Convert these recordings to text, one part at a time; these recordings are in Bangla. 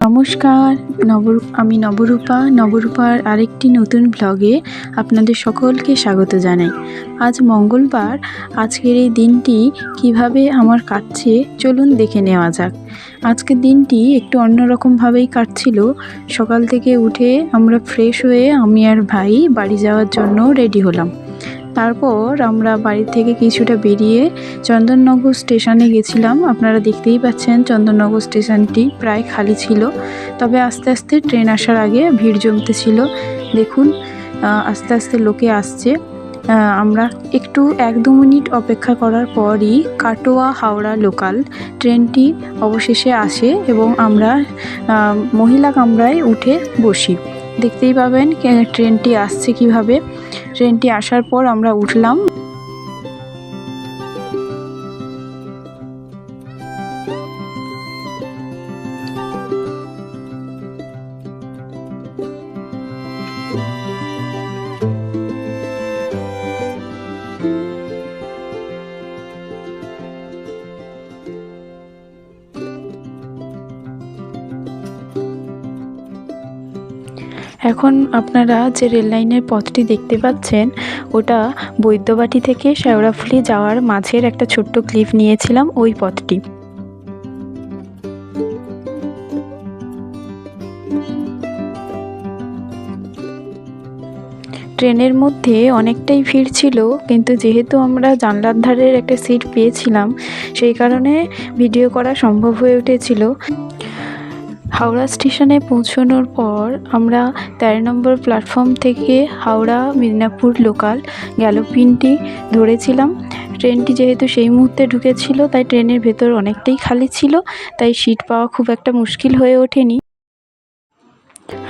নমস্কার, আমি নবরূপার আরেকটি নতুন ব্লগে আপনাদের সকলকে স্বাগত জানাই। আজ মঙ্গলবার। আজকের এই দিনটি কিভাবে আমার কাটছে চলুন দেখে নেওয়া যাক। আজকের দিনটি একটু অন্যরকমভাবেই কাটছিল। সকাল থেকে উঠে আমরা ফ্রেশ হয়ে আমি আর ভাই বাড়ি যাওয়ার জন্য রেডি হলাম। তারপর আমরা বাড়ি থেকে কিছুটা বেরিয়ে চন্দননগর স্টেশনে গেছিলাম। আপনারা দেখতেই পাচ্ছেন চন্দননগর স্টেশনটি প্রায় খালি ছিল, তবে আস্তে আস্তে ট্রেন আসার আগে ভিড় জমতেছিল। দেখুন আস্তে আস্তে লোকে আসছে। আমরা একটু 1-2 মিনিট অপেক্ষা করার পরই কাটোয়া হাওড়া লোকাল ট্রেনটি অবশেষে আসে এবং আমরা মহিলা কামরায় উঠে বসি। দেখতেই পাবেন ট্রেনটি আসছে কিভাবে। ট্রেনটি আসার পর আমরা উঠলাম। এখন আপনারা যে রেল লাইনের পথটি দেখতে পাচ্ছেন ওটা বৈদ্যবাটি থেকে শেওড়াফুলি যাওয়ার মাঝের একটা ছোট্ট ক্লিপ নিয়েছিলাম, ওই পথটি। ট্রেনের মধ্যে অনেকটাই ভিড় ছিল, কিন্তু যেহেতু আমরা জানলার ধারের একটা সিট পেয়েছিলাম সেই কারণে ভিডিও করা সম্ভব হয়ে উঠেছিল। হাওড়া স্টেশনে পৌঁছানোর পর আমরা 13 নম্বর প্ল্যাটফর্ম থেকে হাওড়া মিদনাপুর লোকাল গ্যালোপিনটি ধরেছিলাম। ট্রেনটি যেহেতু সেই মুহূর্তে ঢুকেছিল তাই ট্রেনের ভেতর অনেকটাই খালি ছিল, তাই সিট পাওয়া খুব একটা মুশকিল হয়ে ওঠেনি।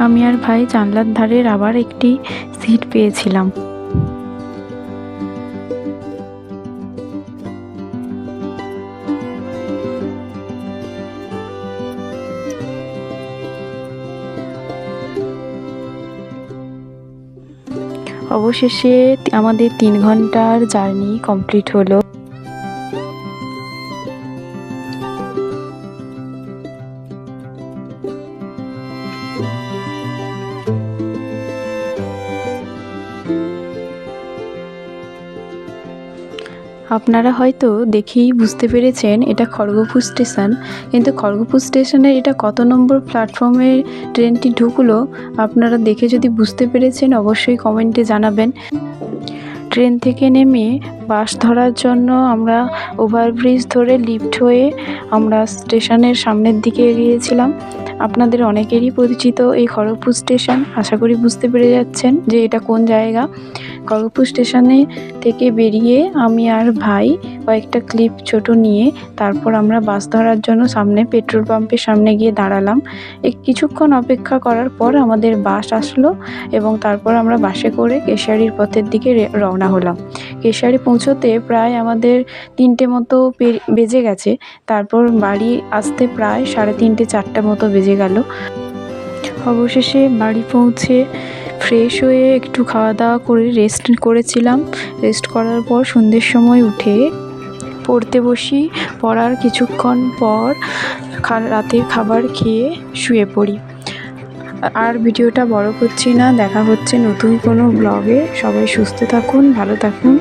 আমি আর ভাই জানলার ধারের আবার একটি সিট পেয়েছিলাম। অবশেষে আমাদের 3 ঘন্টার জার্নি কমপ্লিট হলো। আপনারা হয়তো দেখেই বুঝতে পেরেছেন এটা খড়গপুর স্টেশন, কিন্তু খড়গপুর স্টেশনের এটা কত নম্বর প্ল্যাটফর্মে ট্রেনটি ঢুকলো আপনারা দেখে যদি বুঝতে পেরেছেন অবশ্যই কমেন্টে জানাবেন। ট্রেন থেকে নেমে বাস ধরার জন্য আমরা ওভারব্রিজ ধরে লিফট হয়ে আমরা স্টেশনের সামনের দিকে এগিয়েছিলাম। আপনাদের অনেকেরই পরিচিত এই খড়গপুর স্টেশন, আশা করি বুঝতে পেরে যাচ্ছেন যে এটা কোন জায়গা। খড়গপুর স্টেশনে থেকে বেরিয়ে আমি আর ভাই কয়েকটা ক্লিপ ছোট নিয়ে তারপর আমরা বাস ধরার জন্য সামনে পেট্রোল পাম্পের সামনে গিয়ে দাঁড়ালাম। কিছুক্ষণ অপেক্ষা করার পর আমাদের বাস আসলো এবং তারপর আমরা বাসে করে কেশিয়ারির পথের দিকে রওনা হলাম। কেশিয়ারি পৌঁছতে প্রায় আমাদের 3টে মতো বেজে গেছে। তারপর বাড়ি আসতে প্রায় 3:30-4টা মতো বেজে গেল। অবশেষে বাড়ি পৌঁছে ফ্রেশ হয়ে একটু খাওয়া দাওয়া করে রেস্ট করেছিলাম। রেস্ট করার পর সন্ধ্যের সময় উঠে পড়তে বসি। পড়ার কিছুক্ষণ পর রাতের খাবার খেয়ে শুয়ে পড়ি। আর ভিডিওটা বড় করছি না, দেখা হচ্ছে নতুন কোনো ব্লগে। সবাই সুস্থ থাকুন, ভালো থাকুন।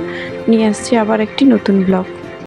নিয়ে আসছি আবার একটি নতুন ব্লগ।